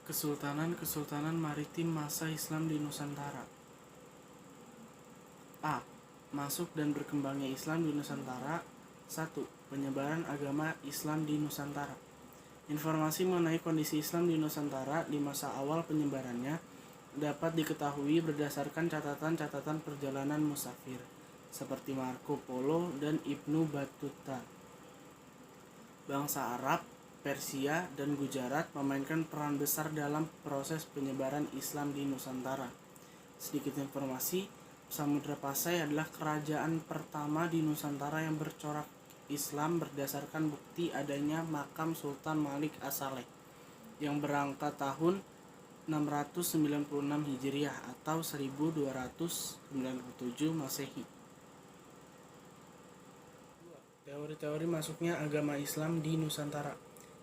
Kesultanan maritim masa Islam di Nusantara. A. Masuk dan berkembangnya Islam di Nusantara. 1. Penyebaran agama Islam di Nusantara. Informasi mengenai kondisi Islam di Nusantara di masa awal penyebarannya dapat diketahui berdasarkan catatan-catatan perjalanan musafir seperti Marco Polo dan Ibnu Battuta. Bangsa Arab, Persia, dan Gujarat memainkan peran besar dalam proses penyebaran Islam di Nusantara. Sedikit informasi, Samudra Pasai adalah kerajaan pertama di Nusantara yang bercorak Islam berdasarkan bukti adanya makam Sultan Malik As-Saleh yang berangka tahun 696 Hijriah atau 1297 Masehi. Teori-teori masuknya agama Islam di Nusantara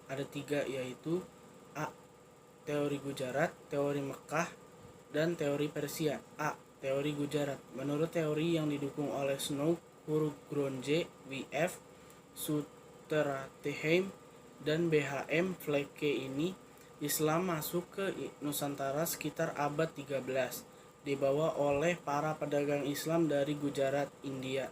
ada 3, yaitu A. Teori Gujarat, teori Mekah, dan teori Persia. A. Teori Gujarat. Menurut teori yang didukung oleh Snow Kurgrondje, W.F. Sutratheim, dan B.H.M. Fleke ini, Islam masuk ke Nusantara sekitar abad 13, dibawa oleh para pedagang Islam dari Gujarat, India.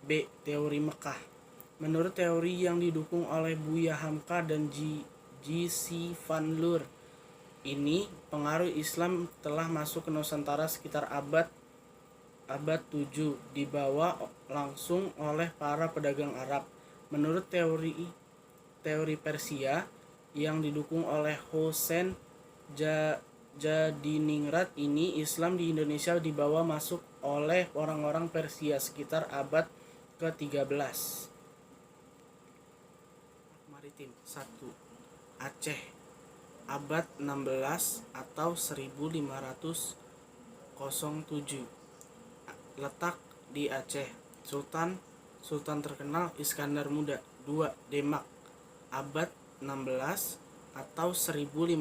B. Teori Mekah. Menurut teori yang didukung oleh Buya Hamka dan G.C. Van Leur, ini pengaruh Islam telah masuk ke Nusantara sekitar abad 7, dibawa langsung oleh para pedagang Arab. Menurut teori Persia yang didukung oleh Hossein Jadiningrat, ini Islam di Indonesia dibawa masuk oleh orang-orang Persia sekitar abad ke-13. Maritim. 1. Aceh, abad 16 atau 1507. Letak di Aceh. Sultan terkenal Iskandar Muda. 2. Demak, abad 16 atau 1500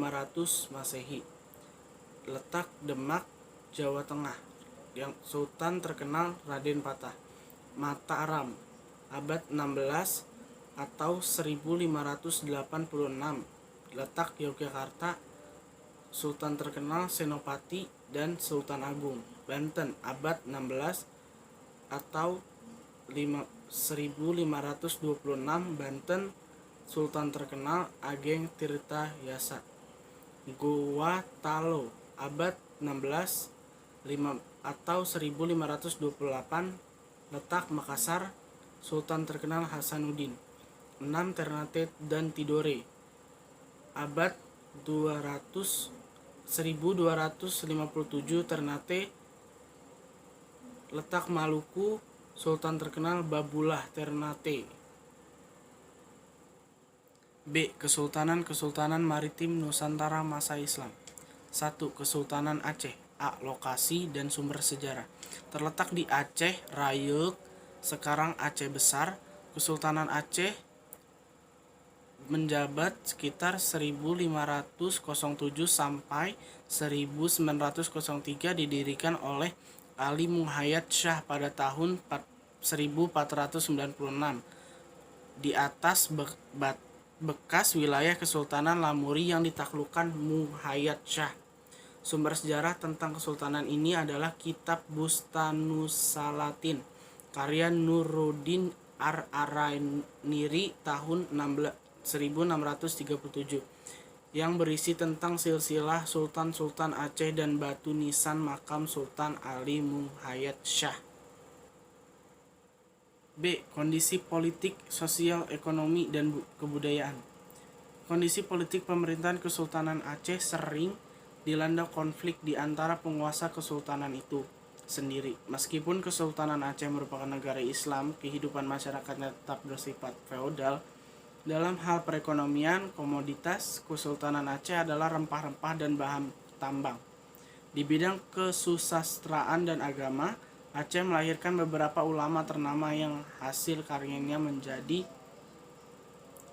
Masehi. Letak Demak, Jawa Tengah. Yang Sultan terkenal Raden Patah. Mataram, abad 16 atau 1586. Letak Yogyakarta. Sultan terkenal Senopati dan Sultan Agung. Banten, abad 16 atau 1526. Banten. Sultan terkenal Ageng Tirta Yasa. Goa Talo, abad 16 atau 1528. Letak Makassar. Sultan terkenal Hasanuddin. 6. Ternate dan Tidore, abad 1257. Ternate. Letak Maluku. Sultan terkenal Babullah Ternate. B. Kesultanan maritim Nusantara masa Islam. 1. Kesultanan Aceh. A. Lokasi dan sumber sejarah. Terletak di Aceh Rayek, sekarang Aceh Besar. Kesultanan Aceh menjabat sekitar 1507 sampai 1903, didirikan oleh Ali Muhayyad Shah pada tahun 1496 di atas bekas wilayah Kesultanan Lamuri yang ditaklukkan Muhayyad Shah. Sumber sejarah tentang kesultanan ini adalah Kitab Bustanus-Salatin karya Nuruddin Ar-Arainiri tahun 1637 yang berisi tentang silsilah Sultan-Sultan Aceh dan batu nisan makam Sultan Ali Muhayyad Shah. B. Kondisi politik, sosial, ekonomi, dan kebudayaan. Kondisi politik pemerintahan Kesultanan Aceh sering dilanda konflik di antara penguasa kesultanan itu sendiri. Meskipun Kesultanan Aceh merupakan negara Islam, kehidupan masyarakatnya tetap bersifat feodal. Dalam hal perekonomian, komoditas Kesultanan Aceh adalah rempah-rempah dan bahan tambang. Di bidang kesusastraan dan agama, Aceh melahirkan beberapa ulama ternama yang hasil karyanya menjadi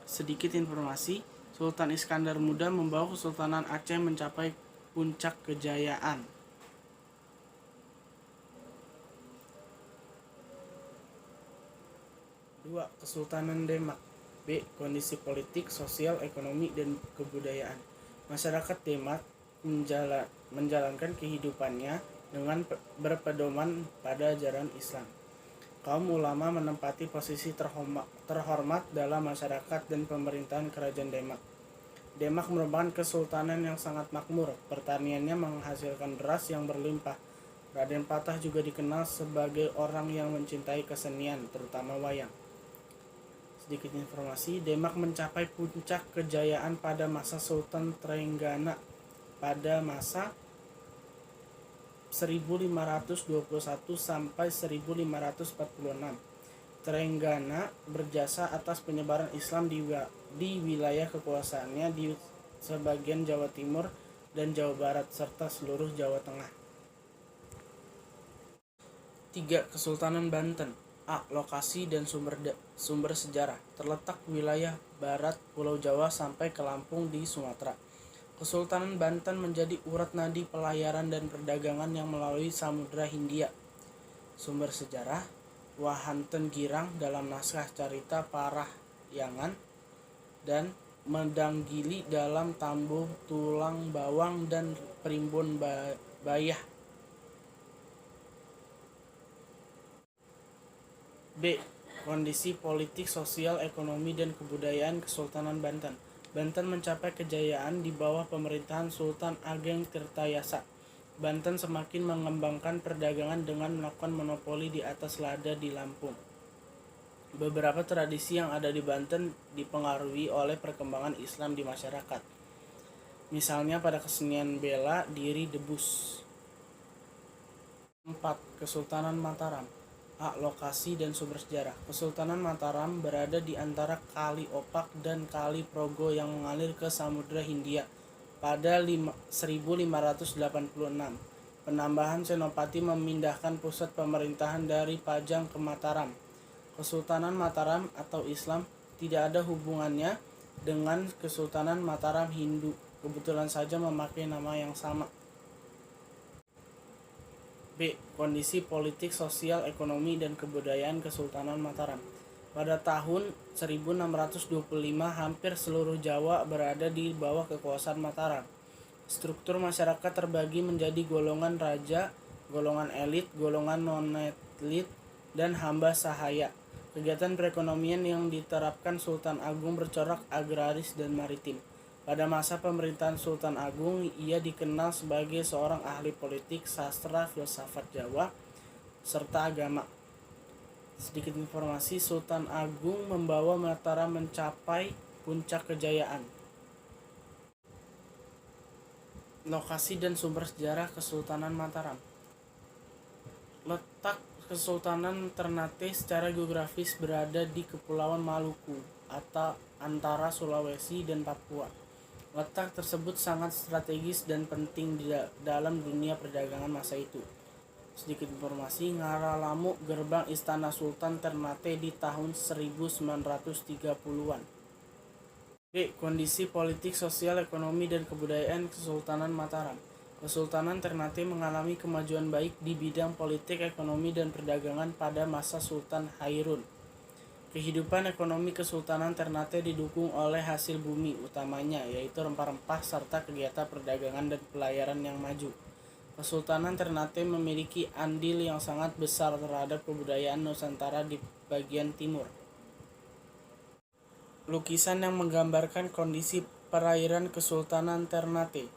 sedikit informasi. Sultan Iskandar Muda membawa Kesultanan Aceh mencapai puncak kejayaan. 2. Kesultanan Demak. B. Kondisi politik, sosial, ekonomi, dan kebudayaan. Masyarakat Demak menjalankan kehidupannya dengan berpedoman pada ajaran Islam. Kaum ulama menempati posisi terhormat dalam masyarakat dan pemerintahan Kerajaan Demak. Demak merupakan kesultanan yang sangat makmur. Pertaniannya menghasilkan beras yang berlimpah. Raden Patah juga dikenal sebagai orang yang mencintai kesenian, terutama wayang. Sedikit informasi, Demak mencapai puncak kejayaan pada masa Sultan Trenggana pada masa 1521 sampai 1546. Trenggana berjasa atas penyebaran Islam di wilayah kekuasaannya di sebagian Jawa Timur dan Jawa Barat serta seluruh Jawa Tengah. 3. Kesultanan Banten. A. Lokasi dan sumber sejarah. Terletak wilayah barat Pulau Jawa sampai ke Lampung di Sumatera. Kesultanan Banten menjadi urat nadi pelayaran dan perdagangan yang melalui Samudra Hindia. Sumber sejarah: Wahanten Girang dalam naskah Carita Parahyangan dan Medanggili dalam Tambuh Tulang Bawang dan Primbon Bayah. B. Kondisi politik, sosial, ekonomi, dan kebudayaan Kesultanan Banten. Banten mencapai kejayaan di bawah pemerintahan Sultan Ageng Tirtayasa. Banten semakin mengembangkan perdagangan dengan melakukan monopoli di atas lada di Lampung. Beberapa tradisi yang ada di Banten dipengaruhi oleh perkembangan Islam di masyarakat. Misalnya pada kesenian bela diri debus. 4. Kesultanan Mataram. A. Lokasi dan sumber sejarah. Kesultanan Mataram berada di antara Kali Opak dan Kali Progo yang mengalir ke Samudra Hindia pada 1586. Penambahan Senopati memindahkan pusat pemerintahan dari Pajang ke Mataram. Kesultanan Mataram atau Islam tidak ada hubungannya dengan Kesultanan Mataram Hindu, kebetulan saja memakai nama yang sama. B. Kondisi politik, sosial, ekonomi, dan kebudayaan Kesultanan Mataram. Pada tahun 1625, hampir seluruh Jawa berada di bawah kekuasaan Mataram. Struktur masyarakat terbagi menjadi golongan raja, golongan elit, golongan non-elit, dan hamba sahaya. Kegiatan perekonomian yang diterapkan Sultan Agung bercorak agraris dan maritim. Pada masa pemerintahan Sultan Agung, ia dikenal sebagai seorang ahli politik, sastra, filsafat Jawa, serta agama. Sedikit informasi, Sultan Agung membawa Mataram mencapai puncak kejayaan. Lokasi dan sumber sejarah Kesultanan Mataram. Letak Kesultanan Ternate secara geografis berada di Kepulauan Maluku atau antara Sulawesi dan Papua. Letak tersebut sangat strategis dan penting di dalam dunia perdagangan masa itu. Sedikit informasi, Ngaralamuk gerbang Istana Sultan Ternate di tahun 1930-an. B. Kondisi politik, sosial, ekonomi, dan kebudayaan Kesultanan Mataram. Kesultanan Ternate mengalami kemajuan baik di bidang politik, ekonomi, dan perdagangan pada masa Sultan Hairun. Kehidupan ekonomi Kesultanan Ternate didukung oleh hasil bumi utamanya, yaitu rempah-rempah serta kegiatan perdagangan dan pelayaran yang maju. Kesultanan Ternate memiliki andil yang sangat besar terhadap kebudayaan Nusantara di bagian timur. Lukisan yang menggambarkan kondisi perairan Kesultanan Ternate.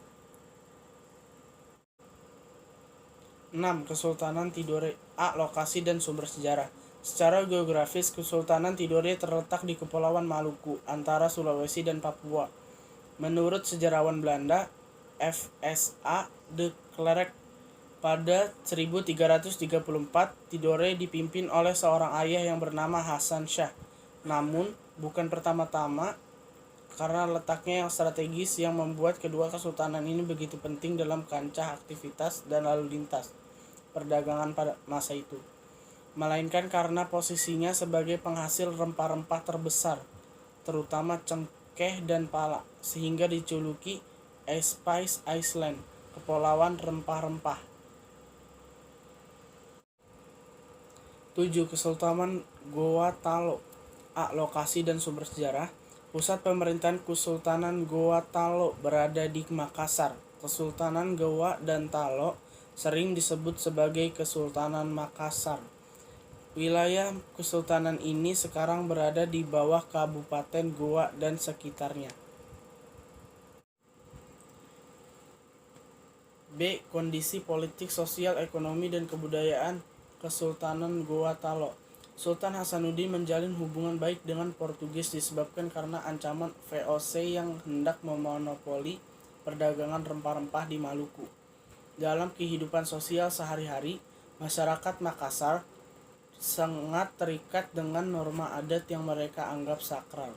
6. Kesultanan Tidore. A. Lokasi dan sumber sejarah. Secara geografis, Kesultanan Tidore terletak di Kepulauan Maluku, antara Sulawesi dan Papua. Menurut sejarawan Belanda, F.S.A. de Klerk, pada 1334, Tidore dipimpin oleh seorang ayah yang bernama Hasan Shah. Namun, bukan pertama-tama karena letaknya yang strategis yang membuat kedua kesultanan ini begitu penting dalam kancah aktivitas dan lalu lintas perdagangan pada masa itu, melainkan karena posisinya sebagai penghasil rempah-rempah terbesar, terutama cengkeh dan pala, sehingga dijuluki A Spice Island, Kepulauan Rempah-Rempah. 7. Kesultanan Goa Talo. A. Lokasi dan sumber sejarah. Pusat pemerintahan Kesultanan Goa Talo berada di Makassar. Kesultanan Goa dan Talo sering disebut sebagai Kesultanan Makassar. Wilayah kesultanan ini sekarang berada di bawah Kabupaten Goa dan sekitarnya. B. Kondisi politik, sosial, ekonomi, dan kebudayaan Kesultanan Goa Talo. Sultan Hasanuddin menjalin hubungan baik dengan Portugis disebabkan karena ancaman VOC yang hendak memonopoli perdagangan rempah-rempah di Maluku. Dalam kehidupan sosial sehari-hari, masyarakat Makassar sangat terikat dengan norma adat yang mereka anggap sakral.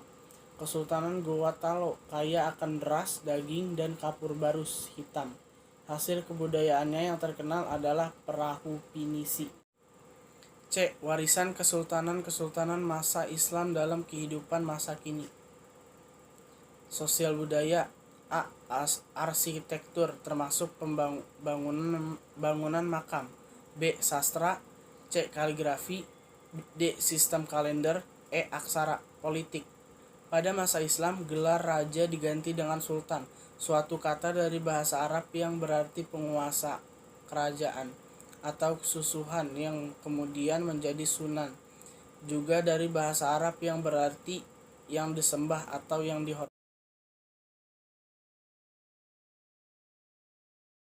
Kesultanan Goa Talo kaya akan beras, daging, dan kapur barus hitam. Hasil kebudayaannya yang terkenal adalah perahu pinisi. C. Warisan kesultanan-kesultanan masa Islam dalam kehidupan masa kini. Sosial budaya. A. Arsitektur termasuk bangunan makam. B. Sastra. C. Kaligrafi. D. Sistem kalender. E. Aksara. Politik. Pada masa Islam, gelar raja diganti dengan sultan, suatu kata dari bahasa Arab yang berarti penguasa kerajaan atau susuhan yang kemudian menjadi sunan, juga dari bahasa Arab yang berarti yang disembah atau yang dihormati.